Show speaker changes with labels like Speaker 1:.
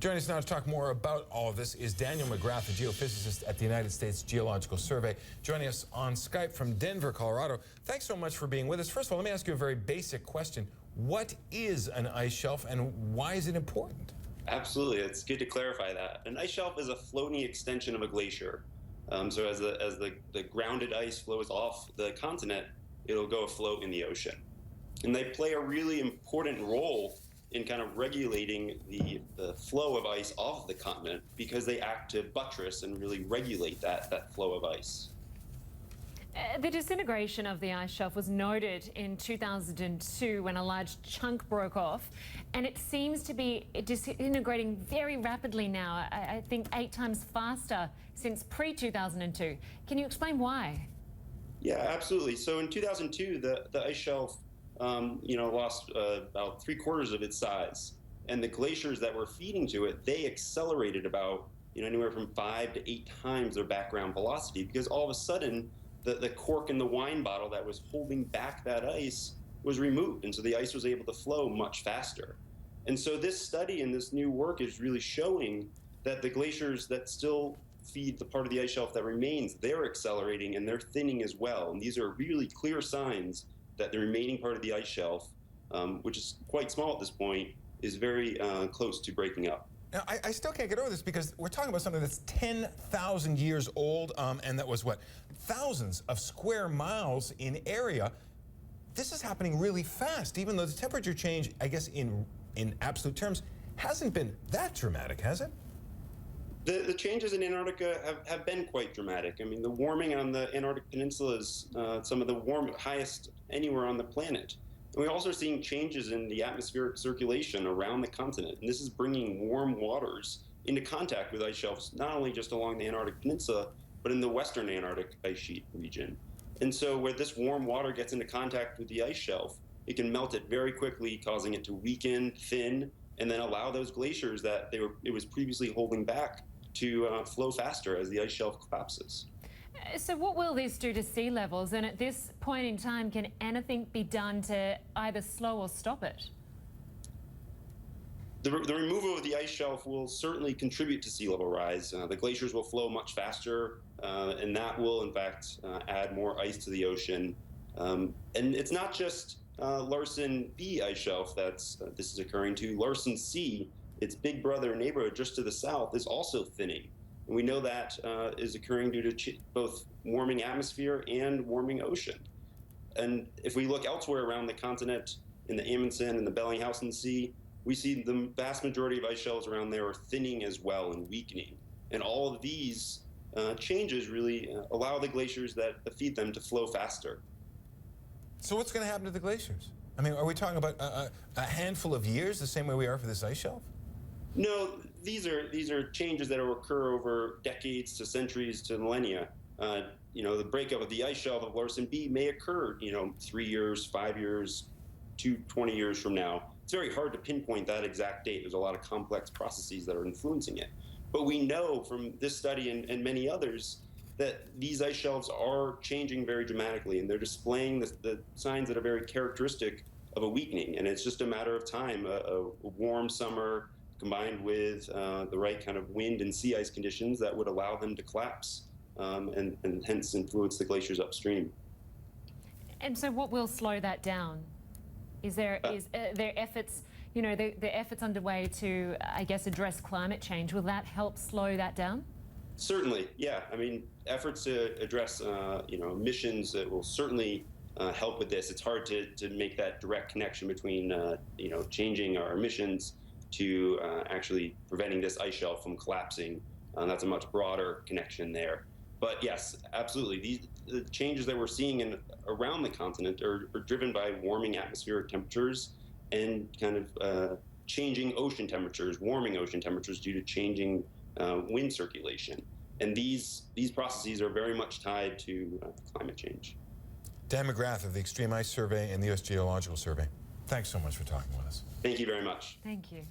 Speaker 1: Joining us now to talk more about all of this is Daniel McGrath, a geophysicist at the United States Geological Survey, joining us on Skype from Denver, Colorado. Thanks so much for being with us. First of all, let me ask you a very basic question. What is an ice shelf and why is it important?
Speaker 2: Absolutely. It's good to clarify that. An ice shelf is a floating extension of a glacier. So as the grounded ice flows off the continent, it'll go afloat in the ocean. And they play a really important role in kind of regulating the flow of ice off the continent because they act to buttress and really regulate that flow of ice.
Speaker 3: The disintegration of the ice shelf was noted in 2002 when a large chunk broke off, and it seems to be disintegrating very rapidly now, I think 8 times faster since pre-2002. Can you explain why?
Speaker 2: Yeah, absolutely. So in 2002, the ice shelf lost about 3/4 of its size. And the glaciers that were feeding to it, they accelerated about anywhere from 5 to 8 times their background velocity because all of a sudden the cork in the wine bottle that was holding back that ice was removed. And so the ice was able to flow much faster. And so this study and this new work is really showing that the glaciers that still feed the part of the ice shelf that remains, they're accelerating and they're thinning as well. And these are really clear signs that the remaining part of the ice shelf, which is quite small at this point, is very close to breaking up.
Speaker 1: Now, I still can't get over this because we're talking about something that's 10,000 years old, and that was, what, thousands of square miles in area. This is happening really fast, even though the temperature change, I guess, in absolute terms, hasn't been that dramatic, has it?
Speaker 2: The changes in Antarctica have been quite dramatic. I mean, the warming on the Antarctic Peninsula is some of the highest anywhere on the planet. And we're also seeing changes in the atmospheric circulation around the continent. And this is bringing warm waters into contact with ice shelves, not only just along the Antarctic Peninsula, but in the western Antarctic ice sheet region. And so where this warm water gets into contact with the ice shelf, it can melt it very quickly, causing it to weaken, thin, and then allow those glaciers that it was previously holding back to flow faster as the ice shelf collapses.
Speaker 3: So what will this do to sea levels? And at this point in time, can anything be done to either slow or stop it?
Speaker 2: The removal of the ice shelf will certainly contribute to sea level rise. The glaciers will flow much faster, and that will, in fact, add more ice to the ocean. And it's not just Larsen B ice shelf this is occurring to. Larsen C, its big brother neighborhood just to the south, is also thinning. And we know that is occurring due to both warming atmosphere and warming ocean. And if we look elsewhere around the continent, in the Amundsen and the Bellinghausen Sea, we see the vast majority of ice shelves around there are thinning as well and weakening. And all of these changes really allow the glaciers that feed them to flow faster.
Speaker 1: So what's going to happen to the glaciers? I mean, are we talking about a handful of years, the same way we are for this ice shelf?
Speaker 2: No, these are changes that will occur over decades to centuries to millennia. The breakup of the ice shelf of Larsen B may occur, 3 years, 5 years, 20 years from now. It's very hard to pinpoint that exact date. There's a lot of complex processes that are influencing it. But we know from this study and many others that these ice shelves are changing very dramatically, and they're displaying the signs that are very characteristic of a weakening. And it's just a matter of time, a warm summer combined with the right kind of wind and sea ice conditions that would allow them to collapse and hence influence the glaciers upstream.
Speaker 3: And so what will slow that down? Is there efforts, the efforts underway to, I guess, address climate change? Will that help slow that down?
Speaker 2: Certainly, yeah. I mean, efforts to address, emissions will certainly help with this. It's hard to make that direct connection between, changing our emissions to actually preventing this ice shelf from collapsing. That's a much broader connection there. But yes, absolutely. The changes that we're seeing around the continent are driven by warming atmospheric temperatures and kind of changing ocean temperatures, warming ocean temperatures due to changing wind circulation. And these processes are very much tied to climate change.
Speaker 1: Dan McGrath of the Extreme Ice Survey and the US Geological Survey. Thanks so much for talking with us.
Speaker 2: Thank you very much.
Speaker 3: Thank you.